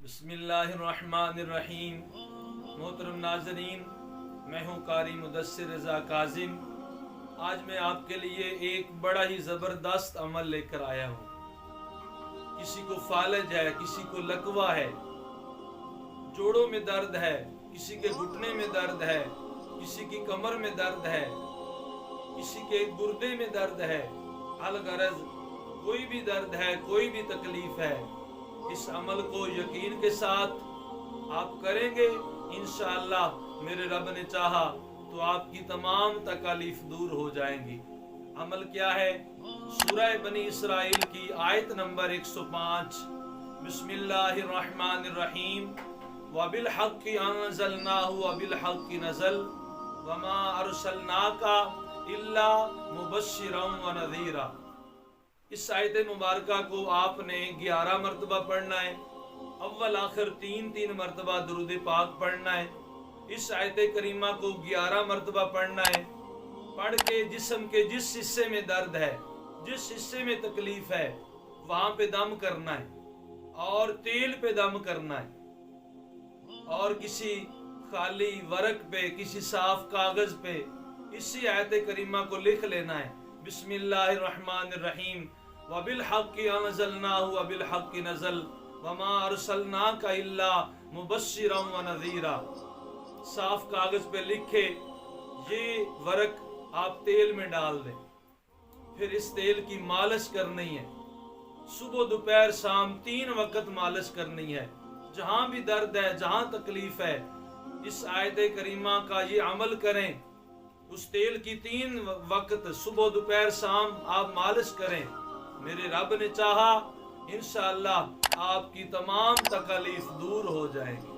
बिस्मिल्लाहिर्रहमानिर्रहीम। मोहतरम नाज़रीन, मैं हूँ कारी मुदस्सिर रज़ा काज़िम। आज मैं आपके लिए एक बड़ा ही ज़बरदस्त अमल लेकर आया हूँ। किसी को फालज है, किसी को लकवा है, जोड़ों में दर्द है, किसी के घुटने में दर्द है, किसी की कमर में दर्द है, किसी के गुर्दे में दर्द है, अलगरज कोई भी दर्द है, कोई भी तकलीफ है, इस अमल को यकीन के साथ आप करेंगे, इंशाअल्लाह मेरे रब ने चाहा तो आपकी तमाम तकलीफ दूर हो जाएंगी। अमल क्या है? सूरह बनी इसराइल की आयत नंबर 105, बिस्मिल्लाहिर्रहमानिर्रहीम, वबिल हक़्क़ि अंज़लनाहु वबिल हक़्क़ि नज़ल वमा अरसलनाका इल्ला मुबश्शिरन व नज़ीरा। इस आयत मुबारका को आपने 11 मरतबा पढ़ना है। अव्वल आखिर 3 मरतबा दुरूद पाक पढ़ना है। इस आयत करीमा को 11 मरतबा पढ़ना है। पढ़ के जिस्म के जिस हिस्से में दर्द है, जिस हिस्से में तकलीफ है, वहाँ पे दम करना है और तेल पे दम करना है और किसी खाली वर्क पे, किसी साफ कागज पे इसी आयत करीमा को लिख लेना है। बिस्मिल्लाहिर्रहमानिर्रहीम, वबिल हक़्क़ि अंज़लनाहु वबिल हक़्क़ि नज़ल वमा अरसलनाका इल्ला मुबश्शिरन व नज़ीरा। साफ कागज पे लिखे, ये वर्क आप तेल में डाल दें। फिर इस तेल की मालिश करनी है, सुबह दोपहर शाम 3 वक्त मालिश करनी है। जहाँ भी दर्द है, जहाँ तकलीफ है, इस आयत करीमा का ये अमल करें। उस तेल की 3 वक्त सुबह दोपहर शाम आप मालिश करें। मेरे रब ने चाहा इंशाअल्लाह आपकी तमाम तकलीफ दूर हो जाएंगी।